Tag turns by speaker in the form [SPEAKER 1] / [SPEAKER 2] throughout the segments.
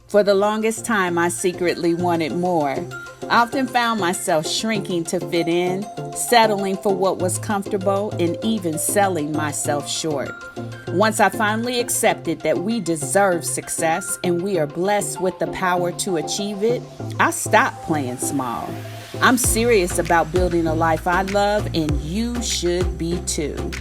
[SPEAKER 1] For the longest time, I secretly wanted more. I often found myself shrinking to fit in, settling for what was comfortable, and even selling myself short. Once I finally accepted that we deserve success and we are blessed with the power to achieve it, I stopped playing small. I'm serious about building a life I love, and you should be too.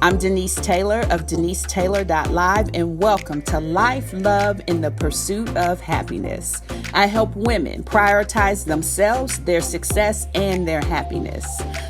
[SPEAKER 1] I'm Denise Taylor of DeniseTaylor.live, and welcome to Life, Love, in the Pursuit of Happiness. I help women prioritize themselves, their success, and their happiness.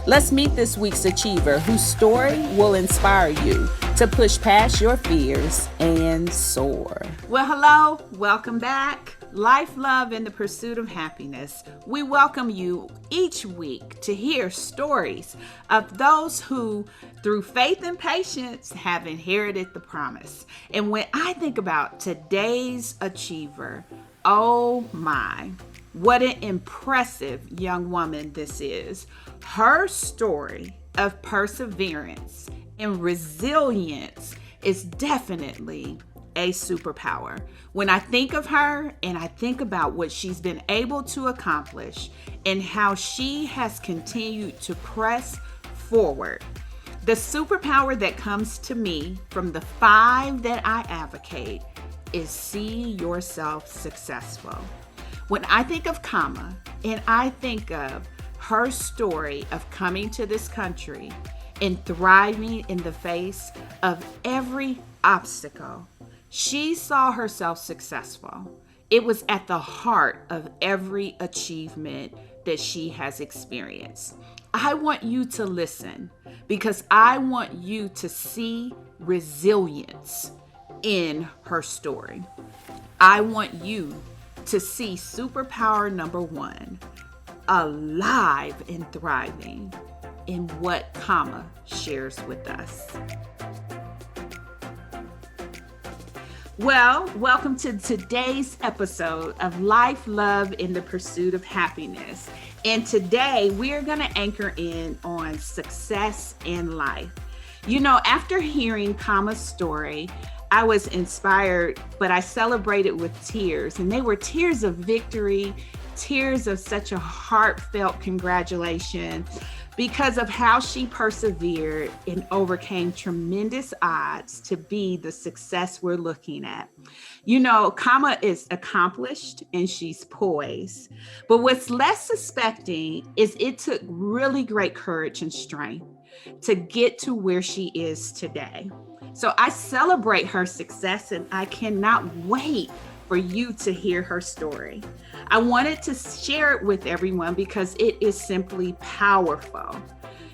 [SPEAKER 1] Let's meet this week's achiever whose story will inspire you to push past your fears and soar. Well, hello, welcome back. Life, Love, in the Pursuit of Happiness. We welcome you each week to hear stories of those who, through faith and patience, have inherited the promise. And when I think about today's achiever, oh my, what an impressive young woman this is. Her story of perseverance and resilience is definitely a superpower. When I think of her and I think about what she's been able to accomplish and how she has continued to press forward, the superpower that comes to me from the 5 that I advocate is see yourself successful. When I think of Kama and I think of her story of coming to this country and thriving in the face of every obstacle, she saw herself successful. It was at the heart of every achievement that she has experienced. I want you to listen because I want you to see resilience in her story. I want you to see superpower number 1, alive and thriving in what Kama shares with us. Well, welcome to today's episode of Life, Love, in the Pursuit of Happiness. And today we're going to anchor in on success in life. You know, after hearing Kama's story, I was inspired, but I celebrated with tears. And they were tears of victory, tears of such a heartfelt congratulation, because of how she persevered and overcame tremendous odds to be the success we're looking at. You know, Kama is accomplished and she's poised. But what's less suspecting is it took really great courage and strength to get to where she is today. So I celebrate her success and I cannot wait for you to hear her story. I wanted to share it with everyone because it is simply powerful.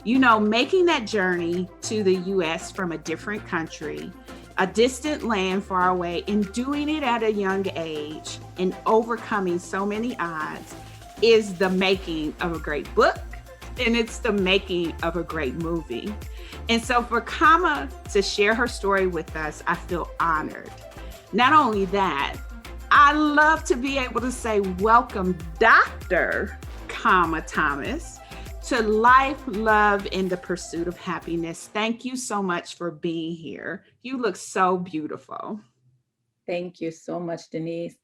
[SPEAKER 1] You know, making that journey to the US from a different country, a distant land far away, and doing it at a young age and overcoming so many odds is the making of a great book, and it's the making of a great movie. And so for Kama to share her story with us, I feel honored. Not only that, I love to be able to say, welcome, Dr. Kama Thomas, to Life, Love, in the Pursuit of Happiness. Thank you so much for being here. You look so beautiful.
[SPEAKER 2] Thank you so much, Denise.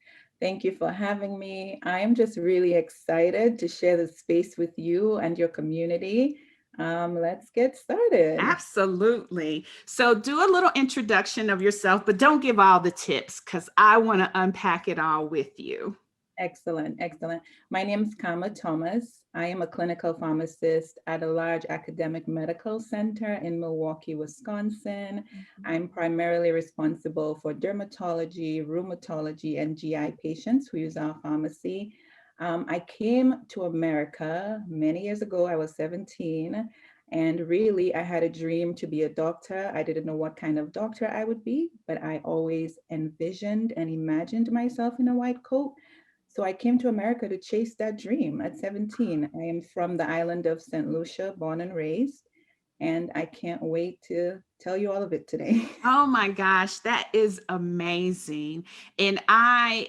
[SPEAKER 2] Thank you for having me. I am just really excited to share the space with you and your community. Let's get started.
[SPEAKER 1] Absolutely. So do a little introduction of yourself, but don't give all the tips because I want to unpack it all with you.
[SPEAKER 2] Excellent, excellent. My name is Kama Thomas. I am a clinical pharmacist at a large academic medical center in Milwaukee, Wisconsin. I'm primarily responsible for dermatology, rheumatology, and GI patients who use our pharmacy. I came to America many years ago. I was 17, and really I had a dream to be a doctor. I didn't know what kind of doctor I would be, but I always envisioned and imagined myself in a white coat. So I came to America to chase that dream at 17. I am from the island of St. Lucia, born and raised, and I can't wait to tell you all of it today.
[SPEAKER 1] Oh my gosh, that is amazing. And I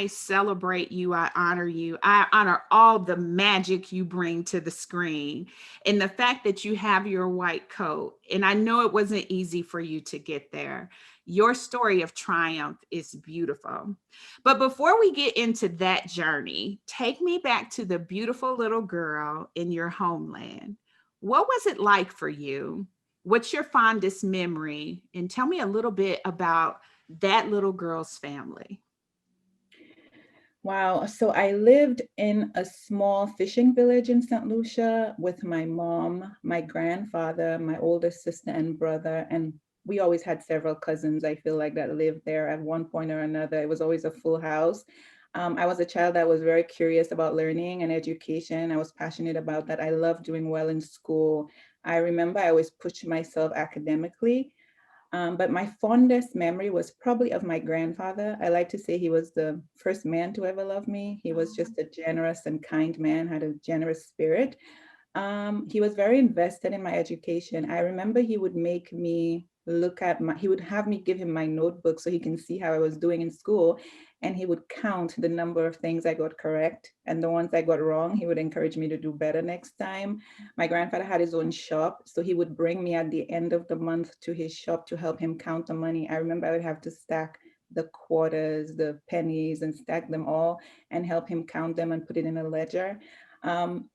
[SPEAKER 1] celebrate you. I honor you. I honor all the magic you bring to the screen and the fact that you have your white coat. And I know it wasn't easy for you to get there. Your story of triumph is beautiful. But before we get into that journey, take me back to the beautiful little girl in your homeland. What was it like for you? What's your fondest memory? And tell me a little bit about that little girl's family.
[SPEAKER 2] Wow. So I lived in a small fishing village in St. Lucia with my mom, my grandfather, my older sister and brother. And we always had several cousins, I feel like, that lived there at one point or another. It was always a full house. I was a child that was very curious about learning and education. I was passionate about that. I loved doing well in school. I remember I always pushed myself academically. But my fondest memory was probably of my grandfather. I like to say he was the first man to ever love me. He was just a generous and kind man, had a generous spirit. He was very invested in my education. I remember he would make me he would have me give him my notebook so he can see how I was doing in school. And he would count the number of things I got correct. And the ones I got wrong, he would encourage me to do better next time. My grandfather had his own shop, so he would bring me at the end of the month to his shop to help him count the money. I remember I would have to stack the quarters, the pennies, and stack them all and help him count them and put it in a ledger.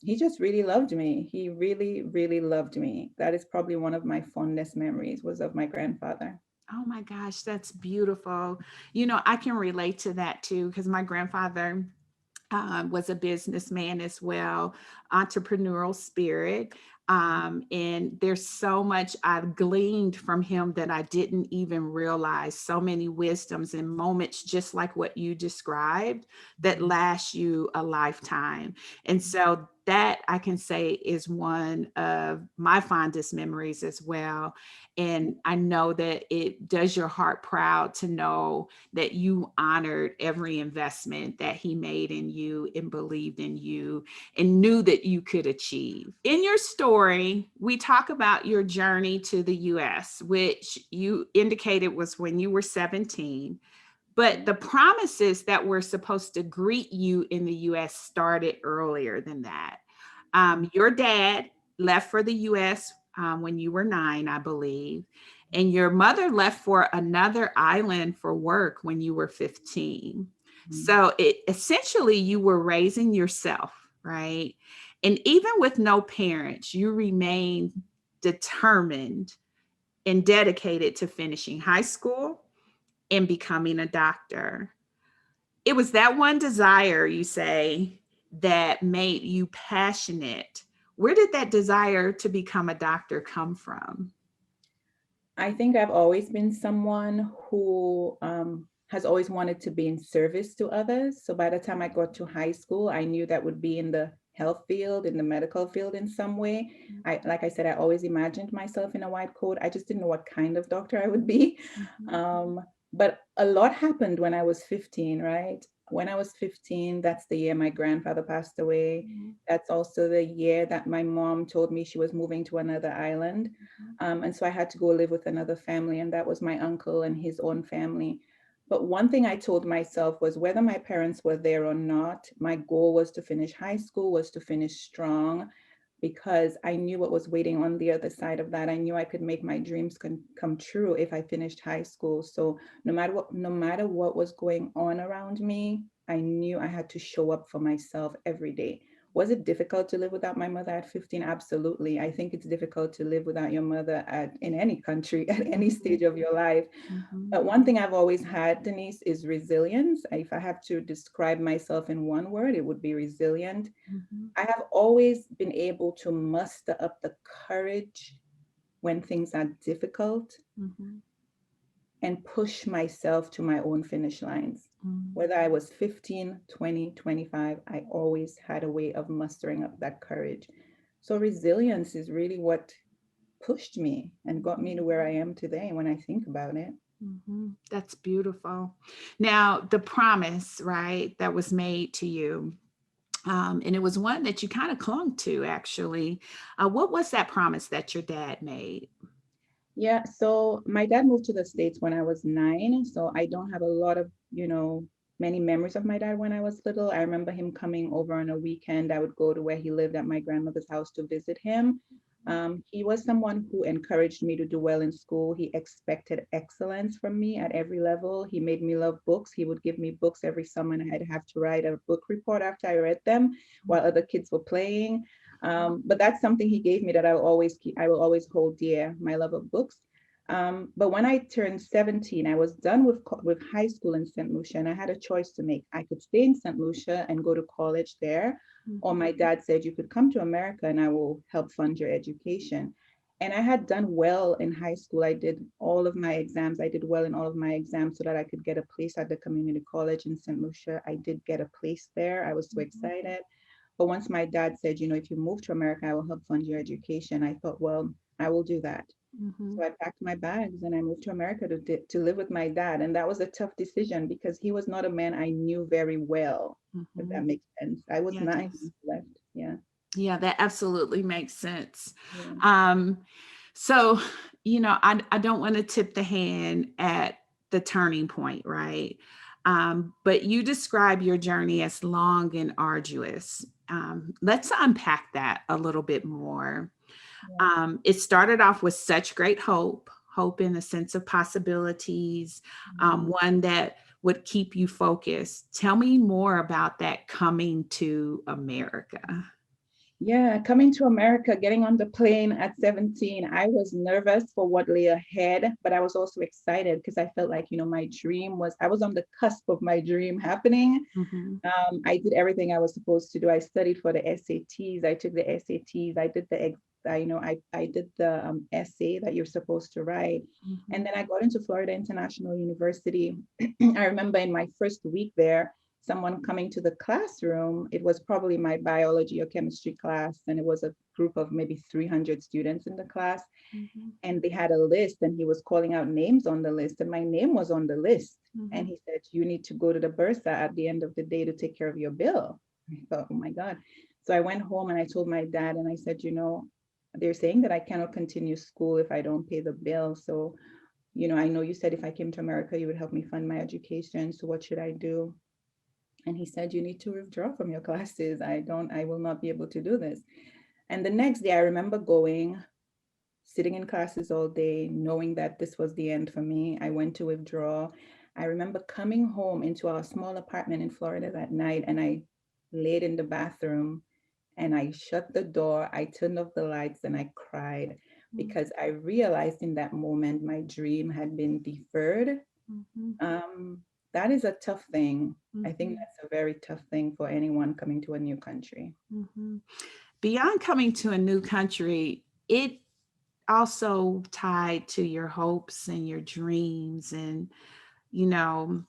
[SPEAKER 2] He just really loved me. He really, really loved me. That is probably one of my fondest memories was of my grandfather.
[SPEAKER 1] Oh my gosh, that's beautiful. You know, I can relate to that too because my grandfather was a businessman as well, entrepreneurial spirit. And there's so much I've gleaned from him that I didn't even realize. So many wisdoms and moments, just like what you described, that last you a lifetime. And so that I can say is one of my fondest memories as well. And I know that it does your heart proud to know that you honored every investment that he made in you and believed in you and knew that you could achieve. In your story, we talk about your journey to the US, which you indicated was when you were 17. But the promises that were supposed to greet you in the US started earlier than that. Your dad left for the US when you were 9, I believe. And your mother left for another island for work when you were 15. So it essentially you were raising yourself, right? And even with no parents, you remained determined and dedicated to finishing high school and becoming a doctor. It was that one desire, you say, that made you passionate. Where did that desire to become a doctor come from?
[SPEAKER 2] I think I've always been someone who has always wanted to be in service to others. So by the time I got to high school, I knew that would be in the health field, in the medical field in some way. Like I said, I always imagined myself in a white coat. I just didn't know what kind of doctor I would be. But a lot happened when I was 15, right? When I was 15, that's the year my grandfather passed away. That's also the year that my mom told me she was moving to another island. And so I had to go live with another family, and that was my uncle and his own family. But one thing I told myself was whether my parents were there or not, my goal was to finish high school, was to finish strong, because I knew what was waiting on the other side of that. I knew I could make my dreams come true if I finished high school. So no matter what was going on around me, I knew I had to show up for myself every day. Was it difficult to live without my mother at 15? Absolutely. I think it's difficult to live without your mother in any country at any stage of your life. But one thing I've always had, Denise, is resilience. If I have to describe myself in one word, it would be resilient. I have always been able to muster up the courage when things are difficult and push myself to my own finish lines. Whether I was 15, 20, 25, I always had a way of mustering up that courage. So resilience is really what pushed me and got me to where I am today when I think about it.
[SPEAKER 1] That's beautiful. Now, the promise, right, that was made to you, and it was one that you kind of clung to, actually. What was that promise that your dad made?
[SPEAKER 2] Yeah, so my dad moved to the States when I was 9. So I don't have a lot of, many memories of my dad when I was little. I remember him coming over on a weekend. I would go to where he lived at my grandmother's house to visit him. He was someone who encouraged me to do well in school. He expected excellence from me at every level. He made me love books. He would give me books every summer, and I'd have to write a book report after I read them while other kids were playing. But that's something he gave me that I will always keep, I will always hold dear, my love of books. But when I turned 17, I was done with high school in St. Lucia, and I had a choice to make. I could stay in St. Lucia and go to college there, or my dad said, you could come to America and I will help fund your education. And I had done well in high school. I did all of my exams. I did well in all of my exams so that I could get a place at the community college in St. Lucia. I did get a place there. I was so excited. But once my dad said, if you move to America, I will help fund your education, I thought, well, I will do that. So I packed my bags and I moved to America to live with my dad. And that was a tough decision because he was not a man I knew very well, if that makes sense. I was
[SPEAKER 1] Yeah, it
[SPEAKER 2] 9 when
[SPEAKER 1] does.
[SPEAKER 2] he left. Yeah.
[SPEAKER 1] Yeah, that absolutely makes sense.
[SPEAKER 2] Yeah.
[SPEAKER 1] Um, so, I don't want to tip the hand at the turning point, right? But you describe your journey as long and arduous. Let's unpack that a little bit more.
[SPEAKER 2] Yeah.
[SPEAKER 1] It started off with such great hope in a sense of possibilities, one that would keep you focused. Tell me more about that coming to America.
[SPEAKER 2] Yeah, coming to America, getting on the plane at 17, I was nervous for what lay ahead, but I was also excited because I felt like, my dream was, I was on the cusp of my dream happening.
[SPEAKER 1] Mhm.
[SPEAKER 2] I did everything I was supposed to do. I studied for the SATs. I took the SATs. I did I did the essay that you're supposed to write. And
[SPEAKER 1] Mhm.
[SPEAKER 2] then I got into Florida International University. I remember in my first week there, someone coming to the classroom. It was probably my biology or chemistry class, and it was a group of maybe 300 students in the class.
[SPEAKER 1] Mhm.
[SPEAKER 2] And they had a list, and he was calling out names on the list, and my name was on the list. And
[SPEAKER 1] Mhm.
[SPEAKER 2] he said, you need to go to the Bursa at the end of the day to take care of your bill. I thought, oh my God. So I went home and I told my dad, and I said, they're saying that I cannot continue school if I don't pay the bill. So, I know you said if I came to America, you would help me fund my education. So what should I do? And he said, you need to withdraw from your classes. I will not be able to do this. And the next day, I remember going, sitting in classes all day, knowing that this was the end for me. I went to withdraw. I remember coming home into our small apartment in Florida that night, and I laid in the bathroom and I shut the door. I turned off the lights and I cried because I realized in that moment my dream had been deferred.
[SPEAKER 1] Mhm.
[SPEAKER 2] Um, that is a tough thing. I think
[SPEAKER 1] Mhm.
[SPEAKER 2] that's a very tough thing for anyone coming to a new country.
[SPEAKER 1] Mhm. Beyond coming to a new country, it also tied to your hopes and your dreams. And, you know,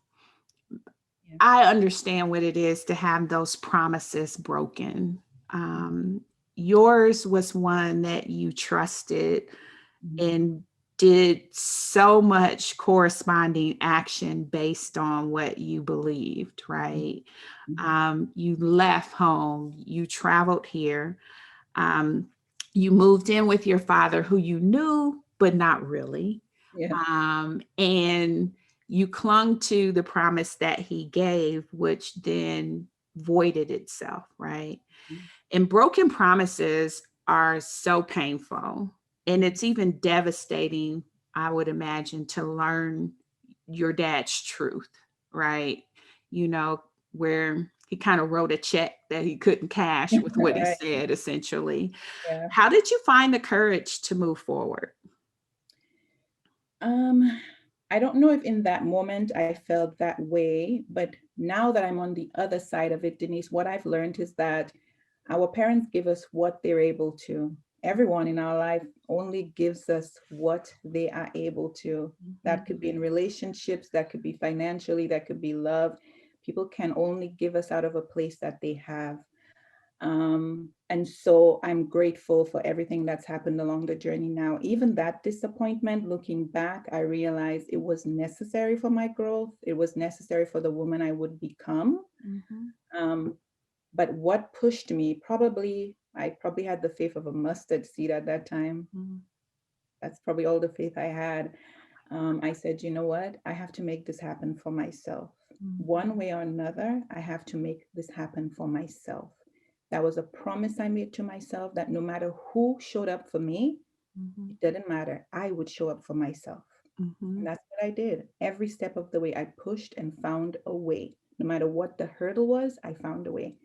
[SPEAKER 2] Yeah.
[SPEAKER 1] I understand what it is to have those promises broken. Um, Yours was one that you trusted
[SPEAKER 2] Mhm.
[SPEAKER 1] and did so much corresponding action based on what you believed, right?
[SPEAKER 2] Mhm.
[SPEAKER 1] You left home, you traveled here, um, you moved in with your father, who you knew, but not really.
[SPEAKER 2] Yeah.
[SPEAKER 1] And you clung to the promise that he gave, which then voided itself, right? And broken promises are so painful. And it's even devastating, I would imagine, to learn your dad's truth, right? You know, where he kind of wrote a check that he couldn't cash with what he
[SPEAKER 2] Right.
[SPEAKER 1] said, essentially.
[SPEAKER 2] Yeah.
[SPEAKER 1] How did you find the courage to move forward?
[SPEAKER 2] Um, I don't know if in that moment I felt that way, but now that I'm on the other side of it, Denise, what I've learned is that our parents give us what they're able to. Everyone in our life only gives us what they are able to. That
[SPEAKER 1] Mhm.
[SPEAKER 2] could be in relationships, that could be financially, that could be love. People can only give us out of a place that they have. And so I'm grateful for everything that's happened along the journey now. Even that disappointment, looking back, I realized it was necessary for my growth. It was necessary for the woman I would become.
[SPEAKER 1] Mhm.
[SPEAKER 2] Um, but what pushed me, I probably had the faith of a mustard seed at that time.
[SPEAKER 1] Mhm.
[SPEAKER 2] That's probably all the faith I had. I said, you know what? I have to make this happen for myself.
[SPEAKER 1] Mhm.
[SPEAKER 2] One way or another, I have to make this happen for myself. That was a promise I made to myself that no matter who showed up for me,
[SPEAKER 1] Mhm.
[SPEAKER 2] it didn't matter. I would show up for myself. And
[SPEAKER 1] Mhm.
[SPEAKER 2] that's what I did. Every step of the way, I pushed and found a way. No matter what the hurdle was, I found a way.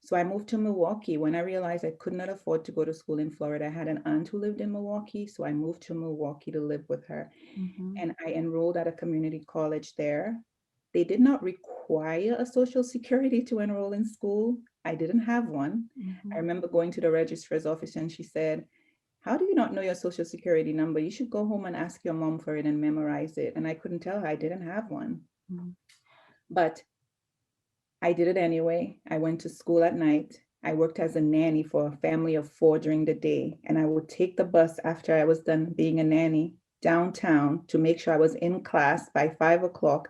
[SPEAKER 2] So I moved to Milwaukee when I realized I could not afford to go to school in Florida. I had an aunt who lived in Milwaukee, so I moved to Milwaukee to live with her.
[SPEAKER 1] Mhm.
[SPEAKER 2] And I enrolled at a community college there. They did not require a social security to enroll in school. I didn't have one. I
[SPEAKER 1] Mhm.
[SPEAKER 2] remember going to the registrar's office and she said, "How do you not know your social security number? You should go home and ask your mom for it and memorize it." And I couldn't tell her I didn't have one.
[SPEAKER 1] Mhm.
[SPEAKER 2] But I did it anyway. I went to school at night. I worked as a nanny for a family of 4 during the day. And I would take the bus after I was done being a nanny downtown to make sure I was in class by 5 o'clock.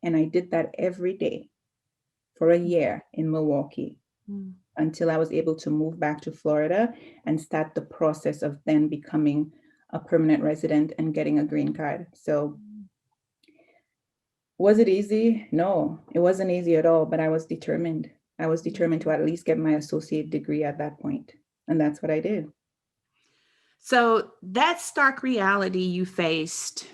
[SPEAKER 2] And I did that every day for a year in Milwaukee
[SPEAKER 1] Mhm.
[SPEAKER 2] until I was able to move back to Florida and start the process of then becoming a permanent resident and getting a green card. So, was it easy? No, it wasn't easy at all, but I was determined. I was determined to at least get my associate degree at that point, and that's what I did.
[SPEAKER 1] So that stark reality you faced,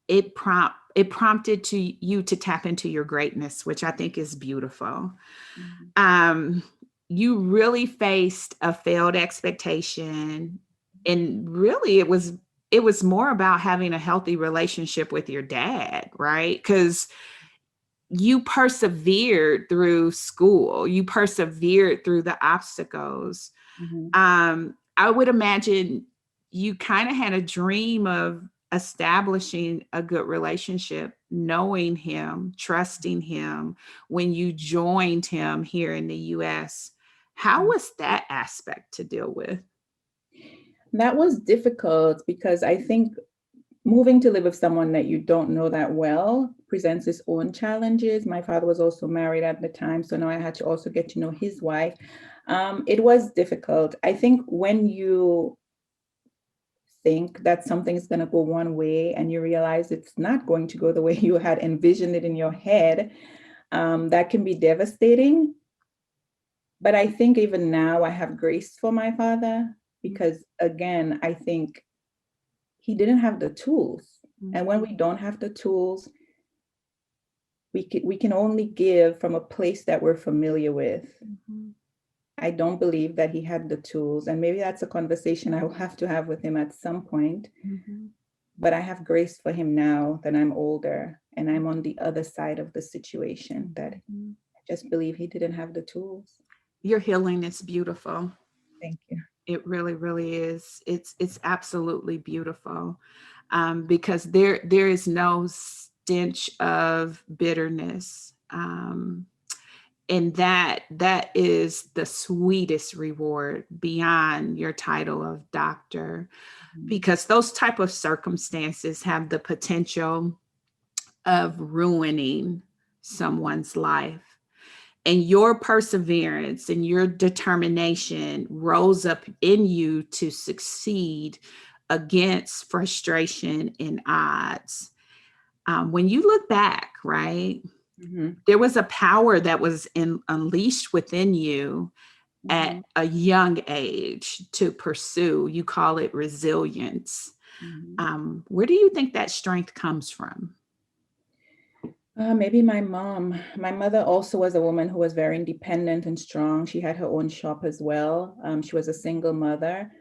[SPEAKER 1] it prompted to you to tap into your greatness, which I think is beautiful.
[SPEAKER 2] Mhm.
[SPEAKER 1] Um, you really faced a failed expectation, and really it was more about having a healthy relationship with your dad, right? Because you persevered through school, you persevered through the obstacles.
[SPEAKER 2] Mhm.
[SPEAKER 1] I would imagine you kind of had a dream of establishing a good relationship, knowing him, trusting him when you joined him here in the US. How
[SPEAKER 2] Mhm.
[SPEAKER 1] was that aspect to deal with?
[SPEAKER 2] That was difficult because I think moving to live with someone that you don't know that well presents its own challenges. My father was also married at the time, so now I had to also get to know his wife. It was difficult. I think when you think that something is going to go one way and you realize it's not going to go the way you had envisioned it in your head, that can be devastating. But I think even now I have grace for my father because, again, I think he didn't have the tools. And when
[SPEAKER 1] Mhm.
[SPEAKER 2] we don't have the tools, we can only give from a place that we're familiar with.
[SPEAKER 1] Mhm.
[SPEAKER 2] I don't believe that he had the tools. And maybe that's a conversation I will have to have with him at some point.
[SPEAKER 1] Mhm.
[SPEAKER 2] But I have grace for him now that I'm older and I'm on the other side of the situation that
[SPEAKER 1] Mhm.
[SPEAKER 2] I just believe he didn't have the tools.
[SPEAKER 1] Your healing is beautiful.
[SPEAKER 2] Thank you.
[SPEAKER 1] It really, really is. It's absolutely beautiful, because there is no stench of bitterness, and that is the sweetest reward beyond your title of doctor,
[SPEAKER 2] Mhm.
[SPEAKER 1] because those type of circumstances have the potential of ruining someone's life, and your perseverance and your determination rose up in you to succeed against frustration and odds. When you look back, right,
[SPEAKER 2] Mhm.
[SPEAKER 1] there was a power that was unleashed within you at
[SPEAKER 2] Mhm.
[SPEAKER 1] a young age to pursue. You call it resilience.
[SPEAKER 2] Mhm.
[SPEAKER 1] Where do you think that strength comes from?
[SPEAKER 2] Maybe my mom. My mother also was a woman who was very independent and strong. She had her own shop as well. She was a single mother.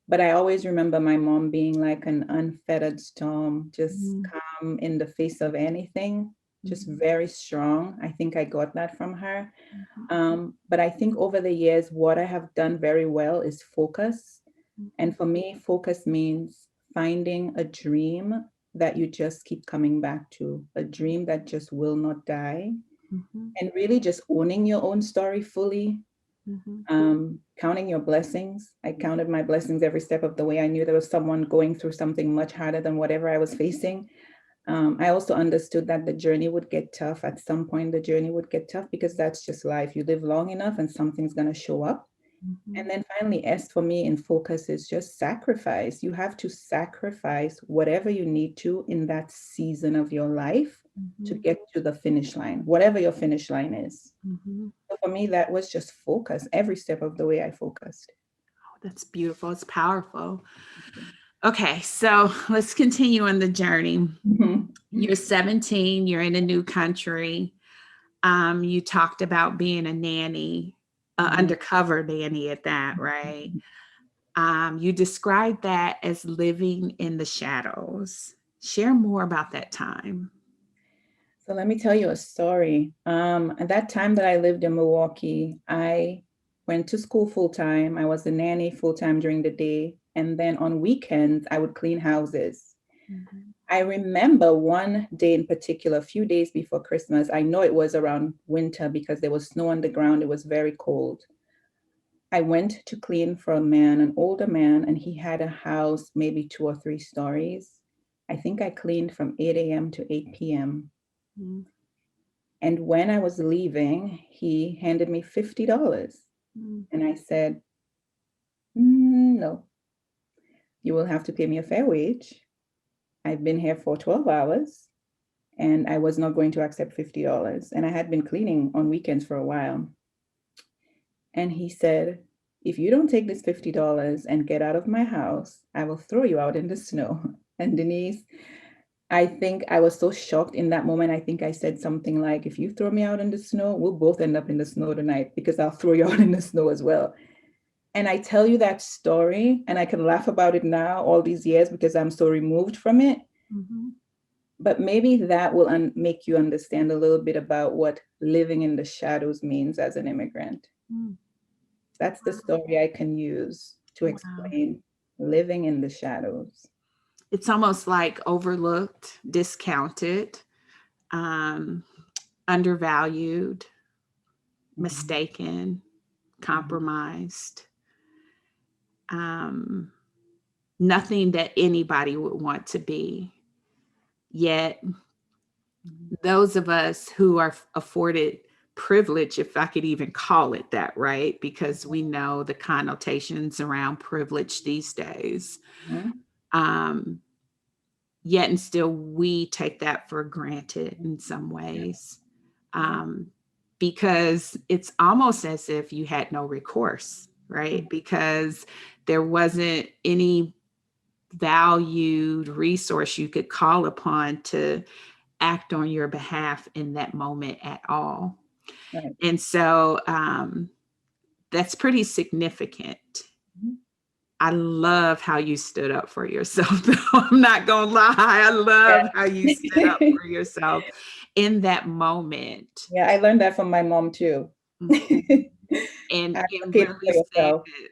[SPEAKER 2] But I always remember my mom being like an unfettered storm, just
[SPEAKER 1] Mhm.
[SPEAKER 2] calm in the face of anything, just
[SPEAKER 1] Mhm.
[SPEAKER 2] very strong. I think I got that from her.
[SPEAKER 1] Mhm.
[SPEAKER 2] But I think over the years, what I have done very well is focus.
[SPEAKER 1] Mhm.
[SPEAKER 2] And for me, focus means finding a dream that you just keep coming back to, a dream that just will not die,
[SPEAKER 1] Mhm.
[SPEAKER 2] and really just owning your own story fully,
[SPEAKER 1] Mhm.
[SPEAKER 2] counting your blessings. I counted my blessings every step of the way. I knew there was someone going through something much harder than whatever I was facing. I also understood that the journey would get tough. At some point, the journey would get tough because that's just life. You live long enough and something's going to show up. And
[SPEAKER 1] Mhm.
[SPEAKER 2] then finally, S for me in focus is just sacrifice. You have to sacrifice whatever you need to in that season of your life to
[SPEAKER 1] Mhm.
[SPEAKER 2] get to the finish line, whatever your finish line is.
[SPEAKER 1] Mhm.
[SPEAKER 2] So for me, that was just focus, every step of the way I focused.
[SPEAKER 1] Oh, that's beautiful. It's powerful. Okay, so let's continue on the journey.
[SPEAKER 2] Mhm.
[SPEAKER 1] You're 17, you're in a new country. You talked about being a nanny, undercover nanny at that, right? You described that as living in the shadows. Share more about that time.
[SPEAKER 2] So let me tell you a story. At that time that I lived in Milwaukee, I went to school full time. I was a nanny full time during the day. And then on weekends, I would clean houses.
[SPEAKER 1] Mhm.
[SPEAKER 2] I remember one day in particular, a few days before Christmas. I know it was around winter because there was snow on the ground. It was very cold. I went to clean for a man, an older man, and he had a house, maybe 2 or 3 stories. I think I cleaned from 8 a.m. to 8 p.m.
[SPEAKER 1] Mhm.
[SPEAKER 2] And when I was leaving, he handed me $50.
[SPEAKER 1] Mhm.
[SPEAKER 2] And I said, no, you will have to pay me a fair wage. I've been here for 12 hours and I was not going to accept $50. And I had been cleaning on weekends for a while. And he said, if you don't take this $50 and get out of my house, I will throw you out in the snow. And Denise, I think I was so shocked in that moment. I think I said something like, if you throw me out in the snow, we'll both end up in the snow tonight because I'll throw you out in the snow as well. And I tell you that story and I can laugh about it now all these years because I'm so removed from it.
[SPEAKER 1] Mhm.
[SPEAKER 2] But maybe that will make you understand a little bit about what living in the shadows means as an immigrant.
[SPEAKER 1] Mhm.
[SPEAKER 2] That's the story I can use to
[SPEAKER 1] Wow.
[SPEAKER 2] explain living in the shadows.
[SPEAKER 1] It's almost like overlooked, discounted, um, undervalued,
[SPEAKER 2] Mhm.
[SPEAKER 1] mistaken,
[SPEAKER 2] Mhm.
[SPEAKER 1] compromised. Um, Nothing that anybody would want to be. Yet,
[SPEAKER 2] Mhm.
[SPEAKER 1] those of us who are afforded privilege, if I could even call it that, right? Because we know the connotations around privilege these days.
[SPEAKER 2] Mhm.
[SPEAKER 1] Um, Yet and still, we take that for granted in some
[SPEAKER 2] Yeah.
[SPEAKER 1] ways,
[SPEAKER 2] Yeah.
[SPEAKER 1] um, because it's almost as if you had no recourse, right?
[SPEAKER 2] Mhm.
[SPEAKER 1] Because there wasn't any valued resource you could call upon to act on your behalf in that moment at all.
[SPEAKER 2] Right.
[SPEAKER 1] And so that's pretty significant.
[SPEAKER 2] Mhm.
[SPEAKER 1] I love how you stood up for yourself, though. I'm not going to lie. I love how you stood up
[SPEAKER 2] Yeah.
[SPEAKER 1] for yourself in that moment.
[SPEAKER 2] Yeah, I learned that from my mom too.
[SPEAKER 1] Mhm. And
[SPEAKER 2] Advocate
[SPEAKER 1] really
[SPEAKER 2] for
[SPEAKER 1] saying
[SPEAKER 2] yourself.
[SPEAKER 1] that,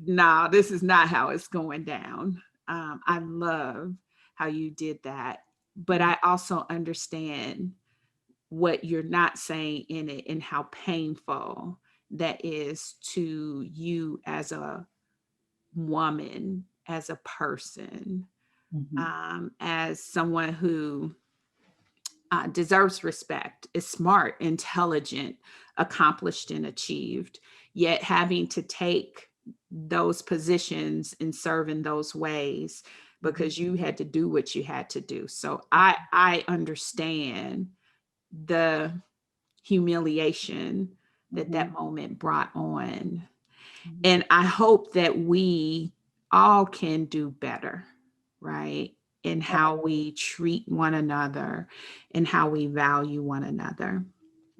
[SPEAKER 1] nah, this is not how it's going down. I love how you did that. But
[SPEAKER 2] Mhm.
[SPEAKER 1] I also understand what you're not saying in it and how painful that is to you as a woman, as a person,
[SPEAKER 2] Mhm.
[SPEAKER 1] as someone who deserves respect, is smart, intelligent, accomplished, and achieved, yet having to take those positions and serve in those ways
[SPEAKER 2] Mhm.
[SPEAKER 1] because you had to do what you had to do. So I understand the humiliation that
[SPEAKER 2] Mhm.
[SPEAKER 1] that moment brought on.
[SPEAKER 2] Mhm.
[SPEAKER 1] And I hope that we all can do better, right? In how we treat one another and how we value one another.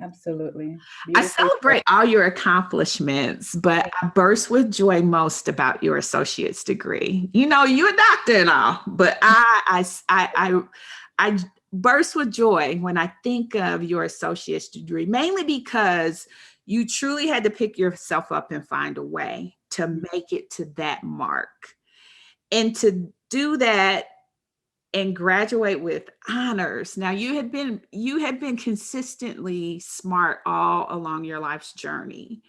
[SPEAKER 2] Absolutely.
[SPEAKER 1] I
[SPEAKER 2] Beautifully said.
[SPEAKER 1] celebrate all your accomplishments, but I burst with joy most about your associate's degree. You know, you're a doctor and all, but I burst with joy when I think of your associate's degree, mainly because you truly had to pick yourself up and find a way to make it to that mark. And to do that and graduate with honors. Now you had been consistently smart all along your life's journey,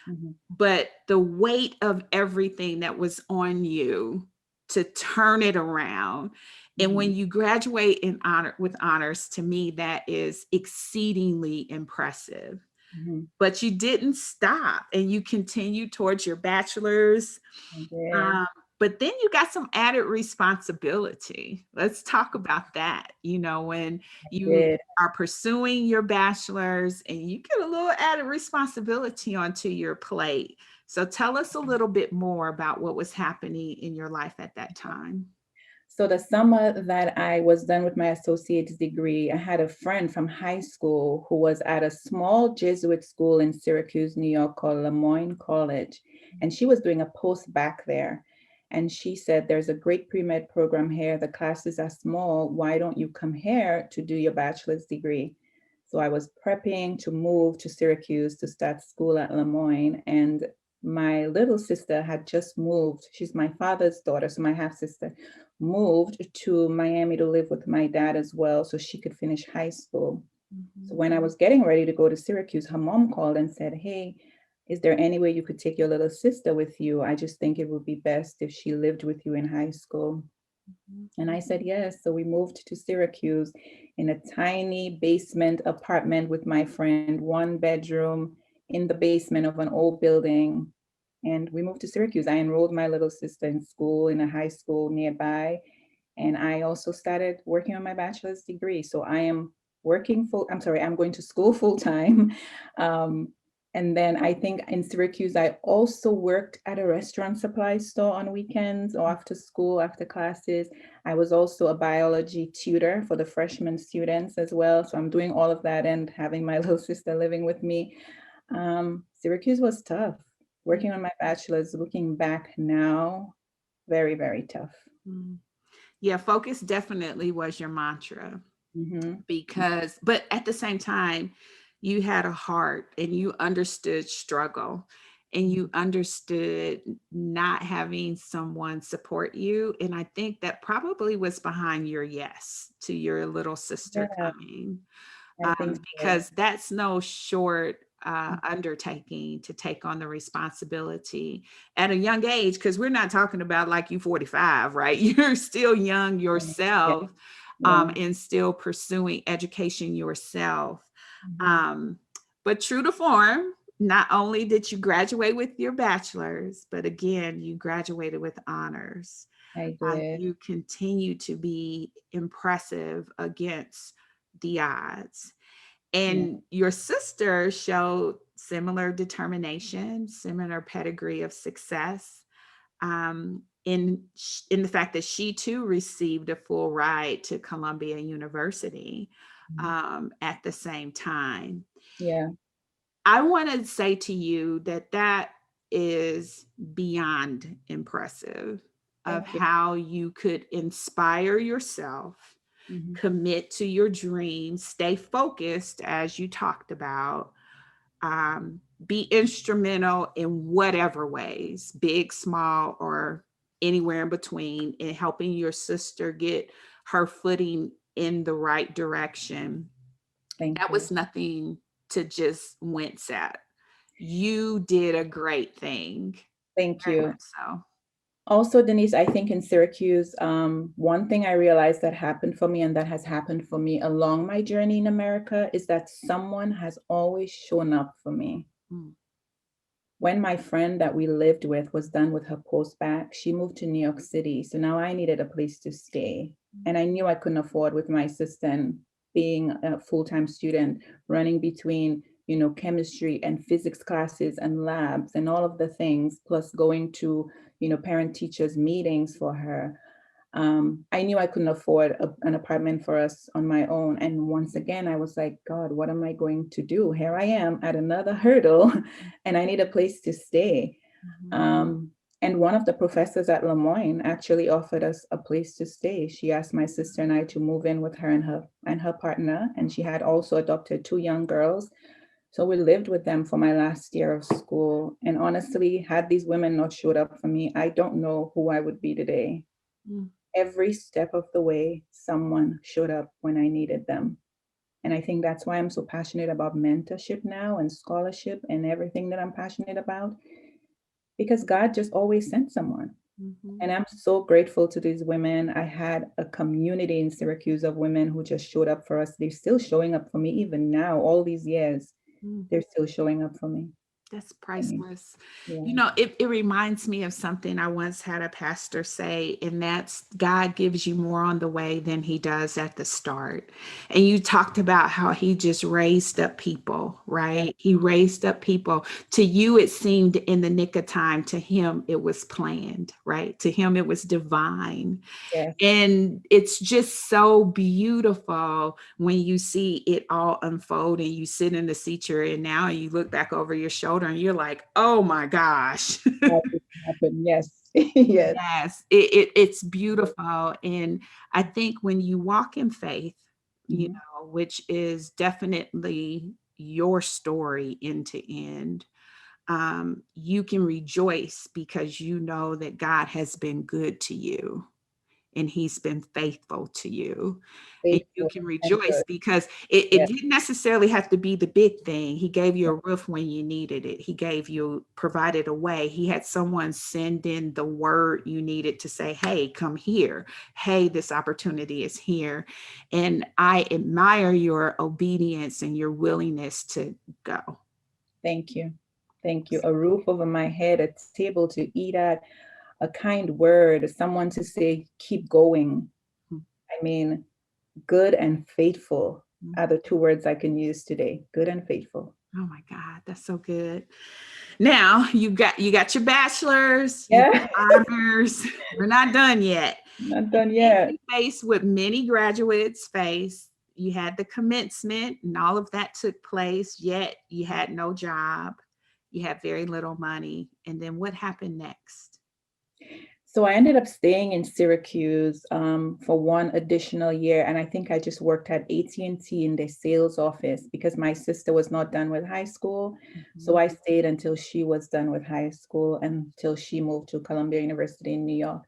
[SPEAKER 2] Mhm.
[SPEAKER 1] but the weight of everything that was on you to turn it around, and when
[SPEAKER 2] Mhm.
[SPEAKER 1] you graduate in honor with honors, to me that is exceedingly impressive.
[SPEAKER 2] Mhm.
[SPEAKER 1] But you didn't stop and you continued towards your bachelor's.
[SPEAKER 2] I did.
[SPEAKER 1] um, But then you got some added responsibility. Let's talk about that. When you
[SPEAKER 2] Did.
[SPEAKER 1] are pursuing your bachelor's and you get a little added responsibility onto your plate. So tell us a little bit more about what was happening in your life at that time.
[SPEAKER 2] So the summer that I was done with my associate's degree, I had a friend from high school who was at a small Jesuit school in Syracuse, New York called Lemoyne College. And she was doing a post back there. And she said, there's a great pre-med program here. The classes are small. Why don't you come here to do your bachelor's degree? So I was prepping to move to Syracuse to start school at Lemoyne. And my little sister had just moved. She's my father's daughter, so my half sister moved to Miami to live with my dad as well so she could finish high school. So when I was getting ready to go to Syracuse, her mom called and said, hey, is there any way you could take your little sister with you? I just think it would be best if she lived with you in high school. And I said yes. So we moved to Syracuse in a tiny basement apartment with my friend, 1 bedroom in the basement of an old building. And we moved to Syracuse. I enrolled my little sister in school, in a high school nearby. And I also started working on my bachelor's degree. So I'm going to school full time. And then I think in Syracuse, I also worked at a restaurant supply store on weekends or after school, after classes. I was also a biology tutor for the freshman students as well. So I'm doing all of that and having my little sister living with me. Syracuse was tough. Working on my bachelor's, looking back now, very, very tough.
[SPEAKER 1] Yeah, focus definitely was your mantra.
[SPEAKER 2] Mm-hmm.
[SPEAKER 1] But at the same time, you had a heart and you understood struggle and you understood not having someone support you. And I think that probably was behind your yes to your little sister
[SPEAKER 2] Yeah,
[SPEAKER 1] coming,
[SPEAKER 2] I think so.
[SPEAKER 1] because that's no short undertaking to take on the responsibility at a young age, because we're not talking about like you 45, right? You're still young
[SPEAKER 2] Yeah,
[SPEAKER 1] yourself,
[SPEAKER 2] yeah.
[SPEAKER 1] and still pursuing education yourself.
[SPEAKER 2] Mhm.
[SPEAKER 1] Um, but true to form, not only did you graduate with your bachelor's, but again, you graduated with honors.
[SPEAKER 2] I did.
[SPEAKER 1] You continue to be impressive against the odds.
[SPEAKER 2] Yeah,
[SPEAKER 1] And your sister showed similar determination, similar pedigree of success, in the fact that she too received a full ride to Columbia University
[SPEAKER 2] mhm.
[SPEAKER 1] at the same time.
[SPEAKER 2] Yeah.
[SPEAKER 1] I want to say to you that that is beyond impressive of
[SPEAKER 2] Thank you.
[SPEAKER 1] how you could inspire yourself,
[SPEAKER 2] Mhm.
[SPEAKER 1] commit to your dreams, stay focused, as you talked about, be instrumental in whatever ways, big, small, or anywhere in between, in helping your sister get her footing in the right direction.
[SPEAKER 2] Thank
[SPEAKER 1] That
[SPEAKER 2] you.
[SPEAKER 1] was nothing to just wince at. You did a great thing,
[SPEAKER 2] Thank
[SPEAKER 1] very
[SPEAKER 2] you.
[SPEAKER 1] much so.
[SPEAKER 2] Also, Denise, I think in Syracuse, one thing I realized that happened for me and that has happened for me along my journey in America is that someone has always shown up for me.
[SPEAKER 1] Mm,
[SPEAKER 2] When my friend that we lived with was done with her post-bac, she moved to New York City. So now I needed a place to stay. And I knew I couldn't afford with my assistant being a full-time student, running between, chemistry and physics classes and labs and all of the things, plus going to, parent teachers meetings for her. I knew I couldn't afford an apartment for us on my own. And once again, I was like, God, what am I going to do? Here I am at another hurdle, and I need a place to stay.
[SPEAKER 1] mhm,
[SPEAKER 2] Um, and one of the professors at Lemoyne actually offered us a place to stay. She asked my sister and I to move in with her and her partner, and she had also adopted 2 young girls. So we lived with them for my last year of school. And honestly, had these women not showed up for me, I don't know who I would be today.
[SPEAKER 1] mm,
[SPEAKER 2] Every step of the way, someone showed up when I needed them. And I think that's why I'm so passionate about mentorship now and scholarship and everything that I'm passionate about, because God just always sent someone.
[SPEAKER 1] mhm,
[SPEAKER 2] And I'm so grateful to these women. I had a community in Syracuse of women who just showed up for us. They're still showing up for me even now, all these years.
[SPEAKER 1] mm.
[SPEAKER 2] They're still showing up for me.
[SPEAKER 1] That's
[SPEAKER 2] I mean,
[SPEAKER 1] priceless.
[SPEAKER 2] yeah,
[SPEAKER 1] You know, it reminds me of something I once had a pastor say, and that's God gives you more on the way than he does at the start. And you talked about how he just raised up people,
[SPEAKER 2] yeah,
[SPEAKER 1] right? He raised up people. To you, it seemed in the nick of time. To him, it was planned, right? To him, it was divine.
[SPEAKER 2] yes.
[SPEAKER 1] And it's just so beautiful when you see it all unfold and you sit in the seat you're in now and you look back over your shoulder and you're like, oh my gosh.
[SPEAKER 2] That did happen. Yes, yes,
[SPEAKER 1] Yes, it's beautiful. And I think when you walk in faith, you
[SPEAKER 2] mhm,
[SPEAKER 1] know, which is definitely your story end to end, you can rejoice because you know that God has been good to you and he's been faithful to you. And you
[SPEAKER 2] faithful
[SPEAKER 1] can
[SPEAKER 2] and
[SPEAKER 1] rejoice
[SPEAKER 2] good.
[SPEAKER 1] because it
[SPEAKER 2] Yes,
[SPEAKER 1] didn't necessarily have to be the big thing. He gave you a roof when you needed it. He gave you, provided a way. He had someone send in the word you needed to say, hey, come here. Hey, this opportunity is here. And I admire your obedience and your willingness to go.
[SPEAKER 2] thank you. Thank you. A roof over my head, a table to eat at, a kind word, someone to say, keep going. I mean, good and faithful are the two words I can use today. Good and faithful.
[SPEAKER 1] Oh my God, that's so good. Now you got your bachelor's, you
[SPEAKER 2] Yeah,
[SPEAKER 1] got honors. We're not done yet.
[SPEAKER 2] not done
[SPEAKER 1] Think
[SPEAKER 2] yet.
[SPEAKER 1] you faced what many graduates face. You had the commencement and all of that took place, yet you had no job. You had very little money. And then what happened next?
[SPEAKER 2] So I ended up staying in Syracuse for one additional year, and I think I just worked at AT&T in the sales office because my sister was not done with high school. So
[SPEAKER 1] Mhm.
[SPEAKER 2] I stayed until she was done with high school, until she moved to Columbia University in New York.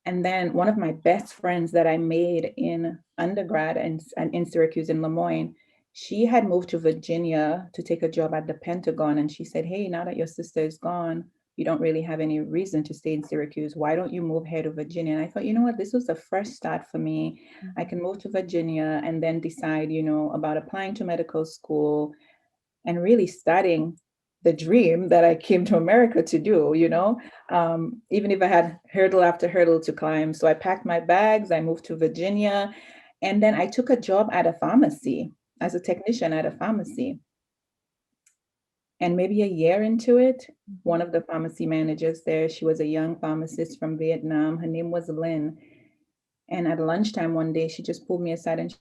[SPEAKER 2] And then one of my best friends that I made in undergrad and in Syracuse in Lemoyne, she had moved to Virginia to take a job at the Pentagon. And she said, hey, now that your sister is gone, you don't really have any reason to stay in Syracuse. Why don't you move here to Virginia? And I thought, you know what, this was a fresh start for me. I can move to Virginia and then decide, about applying to medical school and really starting the dream that I came to America to do, even if I had hurdle after hurdle to climb. So I packed my bags, I moved to Virginia, and then I took a job at a pharmacy as a technician at a pharmacy. And maybe a year into it, one of the pharmacy managers there, she was a young pharmacist from Vietnam. Her name was Lynn. And at lunchtime one day, she just pulled me aside and she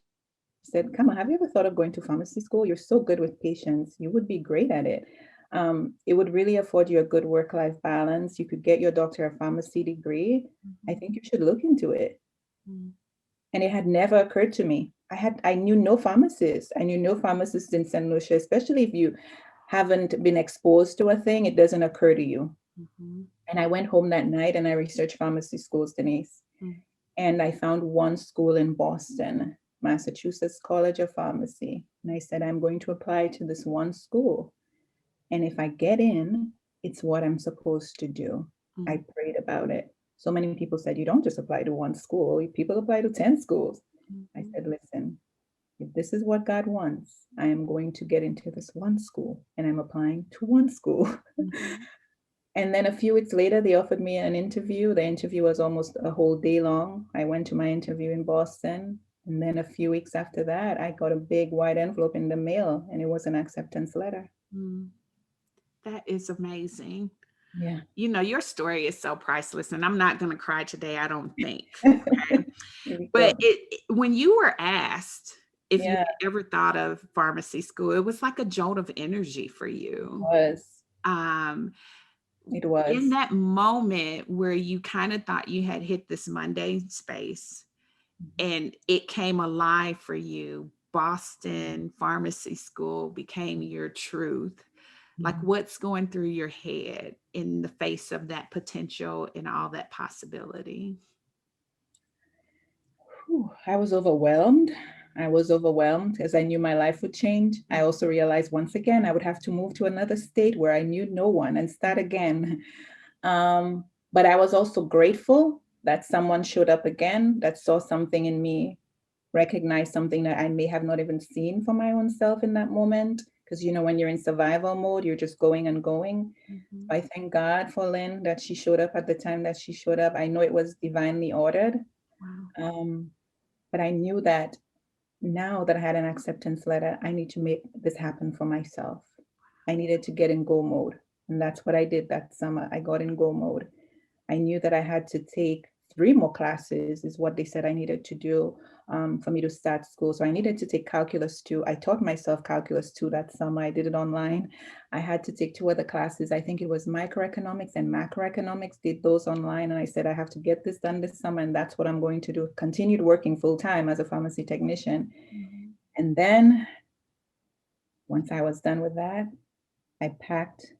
[SPEAKER 2] said, come on, have you ever thought of going to pharmacy school? You're so good with patients. You would be great at it. It would really afford you a good work-life balance. You could get your doctor of pharmacy degree. I think you should look into it.
[SPEAKER 1] Mhm.
[SPEAKER 2] And it had never occurred to me. I knew no pharmacists. I knew no pharmacists in St. Lucia, especially if you haven't been exposed to a thing, it doesn't occur to you.
[SPEAKER 1] Mhm.
[SPEAKER 2] And I went home that night and I researched pharmacy schools, Denise.
[SPEAKER 1] Mhm.
[SPEAKER 2] And I found one school in Boston, Massachusetts College of Pharmacy. And I said, I'm going to apply to this one school. And if I get in, it's what I'm supposed to do. I
[SPEAKER 1] Mhm.
[SPEAKER 2] prayed about it. So many people said, you don't just apply to one school, people apply to 10 schools. I
[SPEAKER 1] Mhm.
[SPEAKER 2] said, listen, if this is what God wants, I am going to get into this one school and I'm applying to one school.
[SPEAKER 1] Mhm.
[SPEAKER 2] And then a few weeks later, they offered me an interview. The interview was almost a whole day long. I went to my interview in Boston. And then a few weeks after that, I got a big white envelope in the mail and it was an acceptance letter.
[SPEAKER 1] Mhm. That is amazing.
[SPEAKER 2] Yeah.
[SPEAKER 1] You know, your story is so priceless, and I'm not going to cry today, I don't think. Okay.
[SPEAKER 2] Here we
[SPEAKER 1] But
[SPEAKER 2] go.
[SPEAKER 1] when you were asked if you
[SPEAKER 2] Yeah, it
[SPEAKER 1] had ever thought of pharmacy school, it was like a jolt of energy for you.
[SPEAKER 2] was.
[SPEAKER 1] Um,
[SPEAKER 2] It
[SPEAKER 1] in
[SPEAKER 2] was.
[SPEAKER 1] that moment where you kind of thought you had hit this mundane space and it came alive for you, Boston Pharmacy School became your truth. Like,
[SPEAKER 2] Mhm.
[SPEAKER 1] what's going through your head in the face of that potential and all that possibility?
[SPEAKER 2] Whew, I was overwhelmed. I was overwhelmed because I knew my life would change. I also realized once again I would have to move to another state where I knew no one and start again. But I was also grateful that someone showed up again that saw something in me, recognized something that I may have not even seen for my own self in that moment, because when you're in survival mode, you're just going and going.
[SPEAKER 1] Mhm.
[SPEAKER 2] I thank God for Lynn that she showed up at the time that she showed up. I know it was divinely ordered,
[SPEAKER 1] Wow.
[SPEAKER 2] but I knew that now that I had an acceptance letter, I need to make this happen for myself. I needed to get in go mode. And that's what I did that summer. I got in go mode. I knew that I had to take 3 more classes, is what they said I needed to do for me to start school. So I needed to take calculus 2. I taught myself calculus 2 that summer. I did it online. I had to take 2 other classes. I think it was microeconomics and macroeconomics, did those online. And I said, I have to get this done this summer. And that's what I'm going to do. Continued working full time as a pharmacy technician.
[SPEAKER 1] Mhm.
[SPEAKER 2] And then once I was done with that, I packed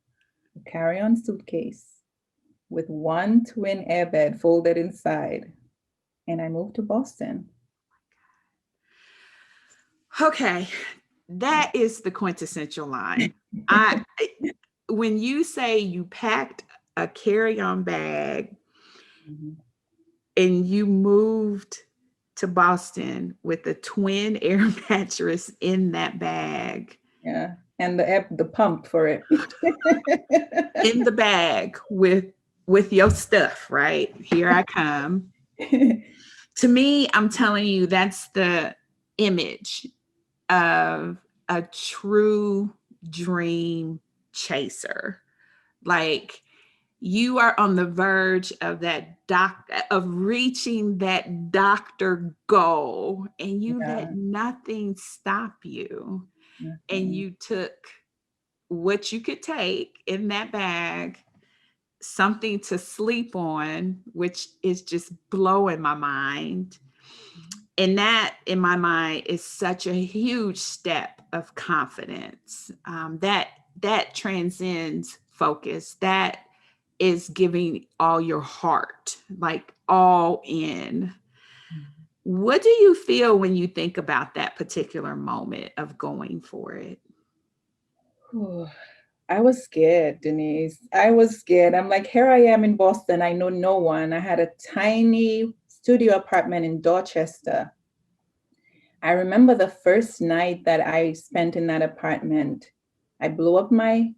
[SPEAKER 2] a carry-on suitcase with 1 twin airbed folded inside, and I moved to Boston.
[SPEAKER 1] Okay, that is the quintessential line. I when you say you packed a carry-on bag
[SPEAKER 2] Mhm.
[SPEAKER 1] and you moved to Boston with a twin air mattress in that bag,
[SPEAKER 2] Yeah, and the pump for it.
[SPEAKER 1] in the bag with your stuff, right? Here I come. To me, I'm telling you, that's the image of a true dream chaser. Like, you are on the verge of reaching that doctor goal, and you let
[SPEAKER 2] Yeah,
[SPEAKER 1] nothing stop you. And
[SPEAKER 2] nothing.
[SPEAKER 1] you took what you could take in that bag, something to sleep on, which is just blowing my mind. And that, in my mind, is such a huge step of confidence, that transcends focus. That is giving all your heart, like all in. What do you feel when you think about that particular moment of going for it?
[SPEAKER 2] Whew. I was scared, Denise. I was scared. I'm like, here I am in Boston. I know no one. I had a tiny studio apartment in Dorchester. I remember the first night that I spent in that apartment. I blew up my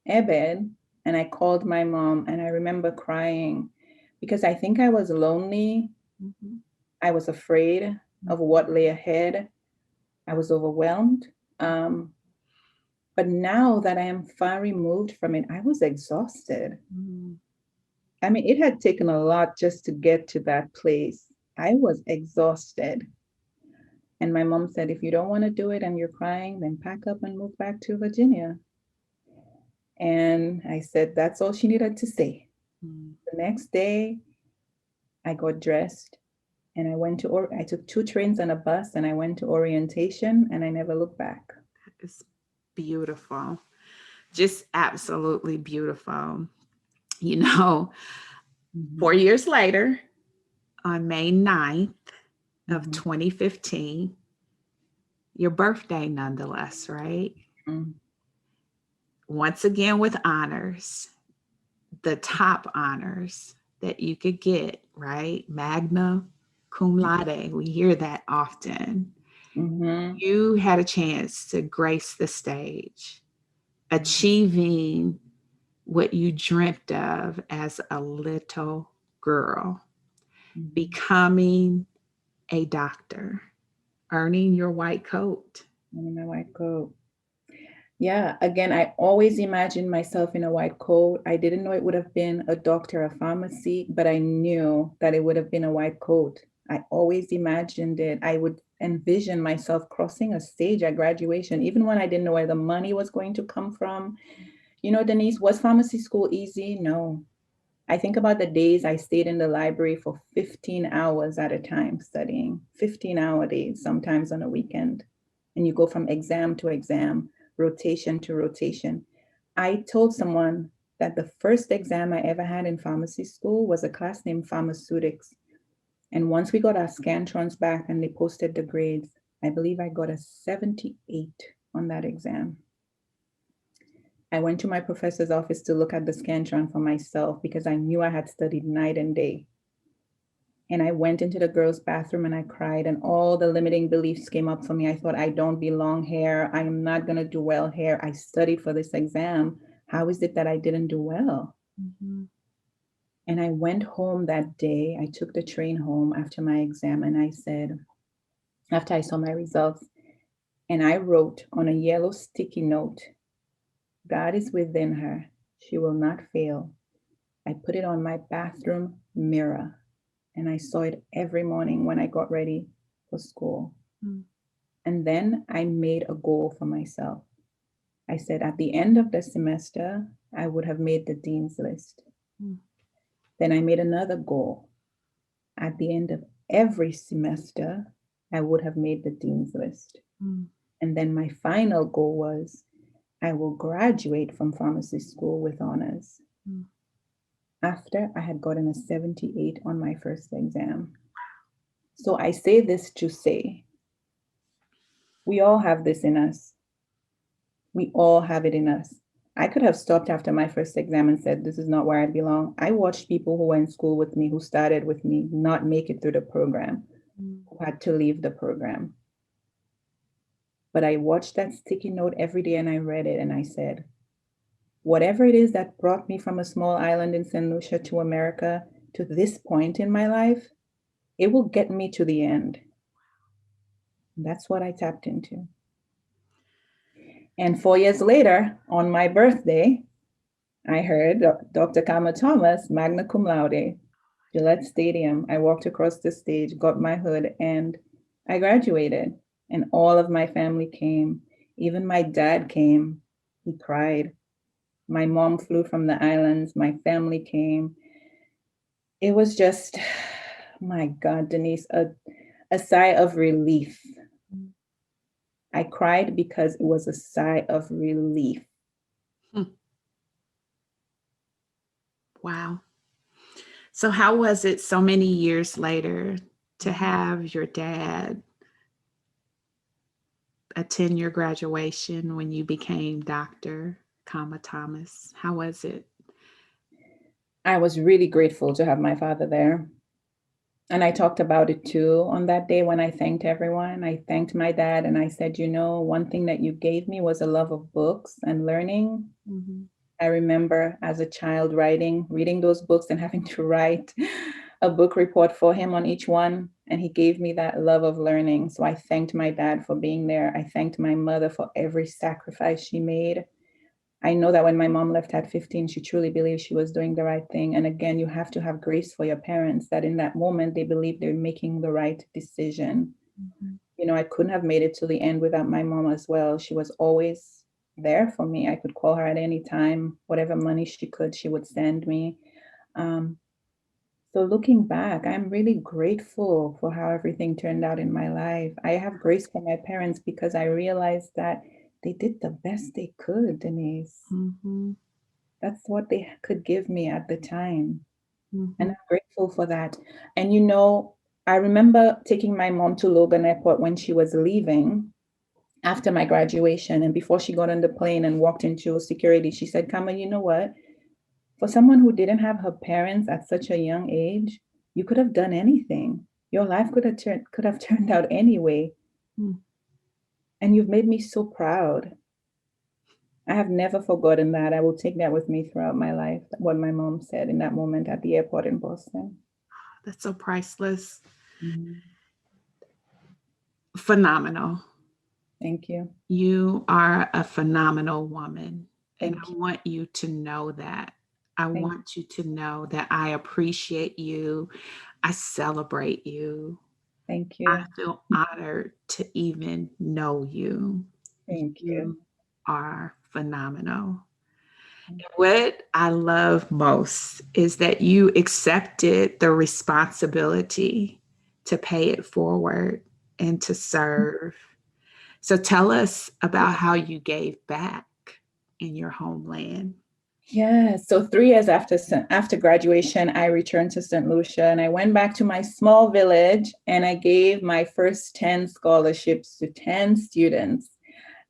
[SPEAKER 2] airbed and I called my mom, and I remember crying because I think I was lonely.
[SPEAKER 1] Mhm.
[SPEAKER 2] I was afraid of what lay ahead. I was overwhelmed. Um, but now that I am far removed from it, I was exhausted.
[SPEAKER 1] Mhm.
[SPEAKER 2] I mean, it had taken a lot just to get to that place. I was exhausted. And my mom said, if you don't want to do it and you're crying, then pack up and move back to Virginia. And I said, that's all she needed to say.
[SPEAKER 1] Mhm.
[SPEAKER 2] The next day, I got dressed and I took 2 trains and a bus, and I went to orientation, and I never looked back.
[SPEAKER 1] It's beautiful. Just absolutely beautiful. You know,
[SPEAKER 2] Mhm.
[SPEAKER 1] 4 years later, on May 9th of
[SPEAKER 2] Mhm.
[SPEAKER 1] 2015, your birthday nonetheless, right?
[SPEAKER 2] Mhm.
[SPEAKER 1] Once again with honors, the top honors that you could get, right? Magna cum laude. We hear that often.
[SPEAKER 2] Mhm.
[SPEAKER 1] You had a chance to grace the stage, achieving what you dreamt of as a little girl,
[SPEAKER 2] Mhm.
[SPEAKER 1] becoming a doctor, earning your white coat.
[SPEAKER 2] I'm in my white coat. Yeah, again, I always imagined myself in a white coat. I didn't know it would have been a doctor of pharmacy, but I knew that it would have been a white coat. I always imagined it. I would envision myself crossing a stage at graduation, even when I didn't know where the money was going to come from. Denise, was pharmacy school easy? No. I think about the days I stayed in the library for 15 hours at a time studying, 15-hour days, sometimes on a weekend. And you go from exam to exam, rotation to rotation. I told someone that the first exam I ever had in pharmacy school was a class named pharmaceutics. And once we got our scantrons back and they posted the grades, I believe I got a 78 on that exam. I went to my professor's office to look at the Scantron for myself because I knew I had studied night and day. And I went into the girls' bathroom and I cried, and all the limiting beliefs came up for me. I thought, I don't belong here. I am not going to do well here. I studied for this exam. How is it that I didn't do well?
[SPEAKER 1] Mm-hmm.
[SPEAKER 2] And I went home that day. I took the train home after my exam, and I said, after I saw my results, and I wrote on a yellow sticky note, God is within her. She will not fail. I put it on my bathroom mirror, and I saw it every morning when I got ready for school.
[SPEAKER 1] Mm.
[SPEAKER 2] And then I made a goal for myself. I said, at the end of the semester, I would have made the dean's list.
[SPEAKER 1] Mm.
[SPEAKER 2] Then I made another goal. At the end of every semester, I would have made the dean's list.
[SPEAKER 1] Mm.
[SPEAKER 2] And then my final goal was, I will graduate from pharmacy school with honors.
[SPEAKER 1] Mm.
[SPEAKER 2] After I had gotten a 78 on my first exam. So I say this to say, we all have this in us. We all have it in us. I could have stopped after my first exam and said, this is not where I belong. I watched people who were in school with me, who started with me, not make it through the program, who had to leave the program. But I watched that sticky note every day and I read it and I said, whatever it is that brought me from a small island in St. Lucia to America to this point in my life, it will get me to the end. And that's what I tapped into. And 4 years later, on my birthday, I heard Dr. Kama Thomas, magna cum laude, Gillette Stadium. I walked across the stage, got my hood, and I graduated. And all of my family came. Even my dad came. He cried. My mom flew from the islands. My family came. It was just, my God, Denise, a sigh of relief. I cried because it was a sigh of relief.
[SPEAKER 1] Wow. So how was it so many years later to have your dad attend your graduation when you became Dr. Kama Thomas? How was it?
[SPEAKER 2] I was really grateful to have my father there. And I talked about it too on that day when I thanked everyone. I thanked my dad and I said, you know, one thing that you gave me was a love of books and learning.
[SPEAKER 1] Mm-hmm.
[SPEAKER 2] I remember as a child reading those books and having to write a book report for him on each one. And he gave me that love of learning. So I thanked my dad for being there. I thanked my mother for every sacrifice she made. I know that when my mom left at 15, she truly believed she was doing the right thing. And again, you have to have grace for your parents that in that moment, they believe they're making the right decision.
[SPEAKER 1] Mm-hmm.
[SPEAKER 2] You know, I couldn't have made it to the end without my mom as well. She was always there for me. I could call her at any time, whatever money she could, she would send me. So looking back, I'm really grateful for how everything turned out in my life. I have grace for my parents because I realized that they did the best they could, Denise.
[SPEAKER 1] Mm-hmm.
[SPEAKER 2] That's what they could give me at the time.
[SPEAKER 1] Mm-hmm.
[SPEAKER 2] And I'm grateful for that. And you know, I remember taking my mom to Logan Airport when she was leaving after my graduation. And before she got on the plane and walked into security, she said, Kama, you know what? For someone who didn't have her parents at such a young age, you could have done anything. Your life could have turned out anyway.
[SPEAKER 1] Mm.
[SPEAKER 2] And you've made me so proud. I have never forgotten that. I will take that with me throughout my life, what my mom said in that moment at the airport in Boston.
[SPEAKER 1] That's so priceless.
[SPEAKER 2] Mm-hmm.
[SPEAKER 1] Phenomenal.
[SPEAKER 2] Thank you.
[SPEAKER 1] You are a phenomenal woman.
[SPEAKER 2] Thank
[SPEAKER 1] and I
[SPEAKER 2] you.
[SPEAKER 1] want you to know that. I
[SPEAKER 2] Thank
[SPEAKER 1] want you to know that I appreciate you. I celebrate you.
[SPEAKER 2] Thank
[SPEAKER 1] I
[SPEAKER 2] you.
[SPEAKER 1] feel honored to even know you.
[SPEAKER 2] Thank you.
[SPEAKER 1] You are phenomenal. What I love most is that you accepted the responsibility to pay it forward and to serve. So tell us about how you gave back in your homeland.
[SPEAKER 2] Yeah, so 3 years after graduation, I returned to St. Lucia and I went back to my small village and I gave my first 10 scholarships to 10 students.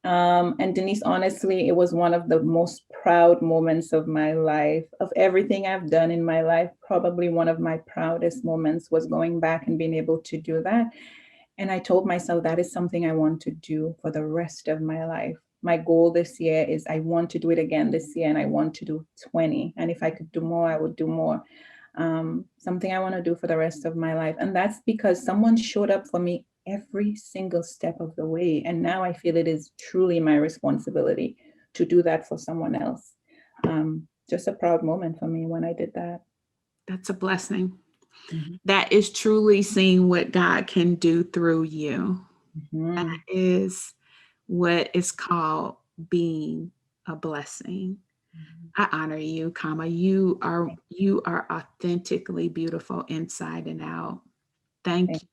[SPEAKER 2] And Denise, honestly, it was one of the most proud moments of my life. Of everything I've done in my life, probably one of my proudest moments was going back and being able to do that. And I told myself that is something I want to do for the rest of my life. My goal this year is I want to do it again this year, and I want to do 20. And if I could do more, I would do more. Something I want to do for the rest of my life. And that's because someone showed up for me every single step of the way. And now I feel it is truly my responsibility to do that for someone else. Just a proud moment for me when I did that.
[SPEAKER 1] That's a blessing.
[SPEAKER 2] Mm-hmm.
[SPEAKER 1] That is truly seeing what God can do through you.
[SPEAKER 2] Mm-hmm.
[SPEAKER 1] That is what is called being a blessing. I honor you, comma. You are authentically beautiful inside and out. Thank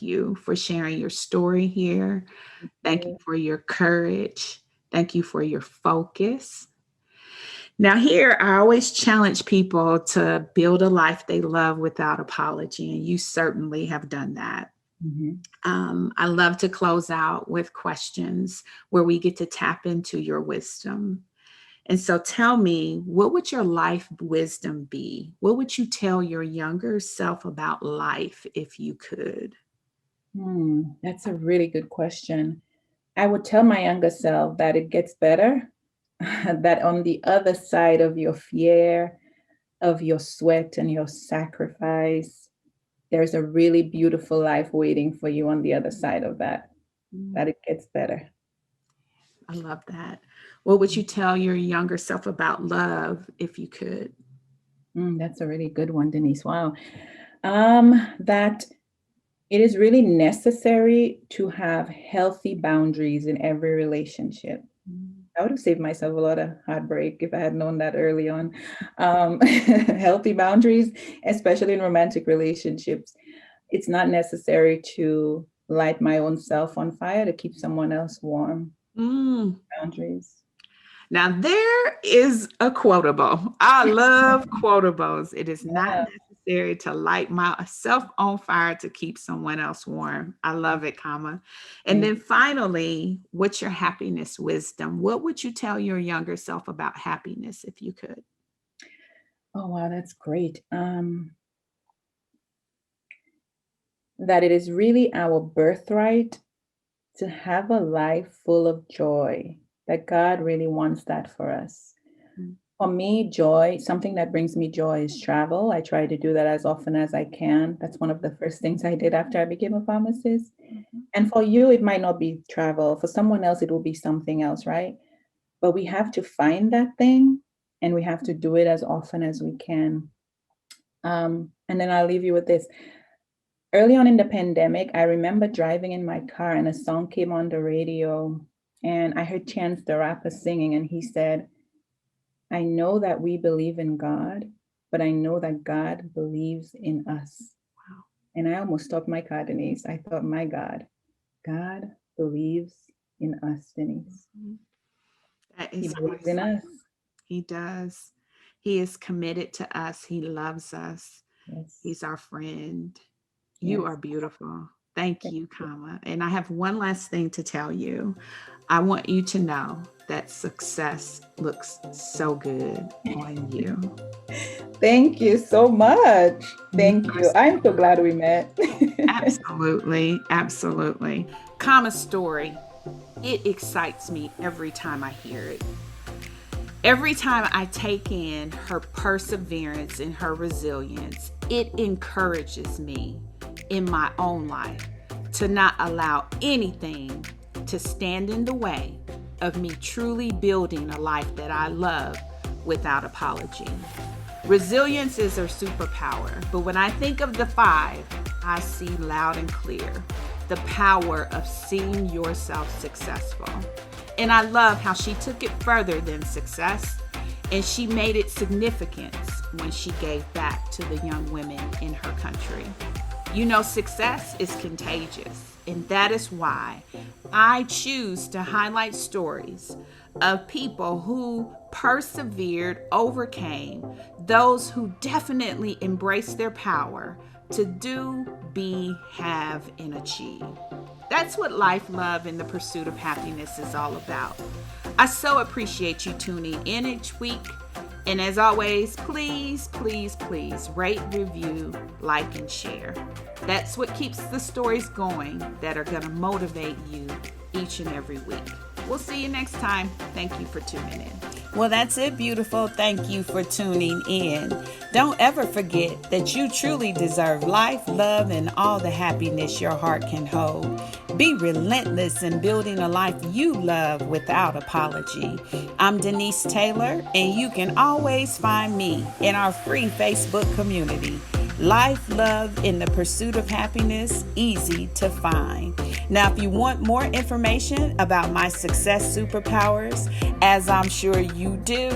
[SPEAKER 1] you for sharing your story here. Thank you for your courage. Thank you for your focus. Now, here, I always challenge people to build a life they love without apology, and you certainly have done that.
[SPEAKER 2] Mm-hmm.
[SPEAKER 1] I love to close out with questions where we get to tap into your wisdom. And so tell me, what would your life wisdom be? What would you tell your younger self about life if you could?
[SPEAKER 2] That's a really good question. I would tell my younger self that it gets better, that on the other side of your fear, of your sweat and your sacrifice, there's a really beautiful life waiting for you on the other side of that, that it gets better.
[SPEAKER 1] I love that. What would you tell your younger self about love if you could?
[SPEAKER 2] That's a really good one, Denise. Wow. That it is really necessary to have healthy boundaries in every relationship. I would have saved myself a lot of heartbreak if I had known that early on. Healthy boundaries, especially in romantic relationships. It's not necessary to light my own self on fire to keep someone else warm. Boundaries.
[SPEAKER 1] Now, there is a quotable. I love quotables. It is not necessary to light myself on fire to keep someone else warm. I love it, comma. And then finally, what's your happiness wisdom? What would you tell your younger self about happiness if you could?
[SPEAKER 2] Oh, wow, that's great. That it is really our birthright to have a life full of joy, that God really wants that for us. For me, joy, something that brings me joy is travel. I try to do that as often as I can. That's one of the first things I did after I became a pharmacist. And for you, it might not be travel. For someone else, it will be something else, right? But we have to find that thing and we have to do it as often as we can. And then I'll leave you with this. Early on in the pandemic, I remember driving in my car and a song came on the radio and I heard Chance the Rapper singing and he said, I know that we believe in God, but I know that God believes in us. Wow. And I almost stopped my car, Denise. I thought, my God, God believes in us, Denise.
[SPEAKER 1] That is
[SPEAKER 2] He believes in us.
[SPEAKER 1] He does. He is committed to us. He loves us.
[SPEAKER 2] Yes.
[SPEAKER 1] He's our friend. You are beautiful. Thank you, comma. And I have one last thing to tell you. I want you to know that success looks so good on you.
[SPEAKER 2] Thank you so much. Thank you. I'm so glad we met.
[SPEAKER 1] Absolutely. Absolutely. Comma story. It excites me every time I hear it. Every time I take in her perseverance and her resilience, it encourages me in my own life to not allow anything to stand in the way of me truly building a life that I love without apology. Resilience is her superpower, but when I think of the 5, I see loud and clear the power of seeing yourself successful. And I love how she took it further than success, and she made it significance when she gave back to the young women in her country. You know, success is contagious, and that is why I choose to highlight stories of people who persevered, overcame, those who definitely embraced their power, to do, be, have, and achieve. That's what life, love, and the pursuit of happiness is all about. I so appreciate you tuning in each week. And as always, please, please, please rate, review, like, and share. That's what keeps the stories going that are going to motivate you each and every week. We'll see you next time. Thank you for tuning in. Well, that's it, beautiful. Thank you for tuning in. Don't ever forget that you truly deserve life, love, and all the happiness your heart can hold. Be relentless in building a life you love without apology. I'm Denise Taylor, and you can always find me in our free Facebook community. Life, love, in the pursuit of happiness, easy to find. Now, if you want more information about my Success SuperPowers, as I'm sure you do,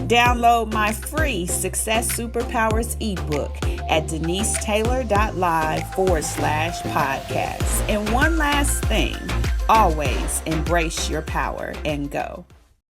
[SPEAKER 1] download my free Success SuperPowers ebook at denisetaylor.live/podcast. And one last thing, always embrace your power and go.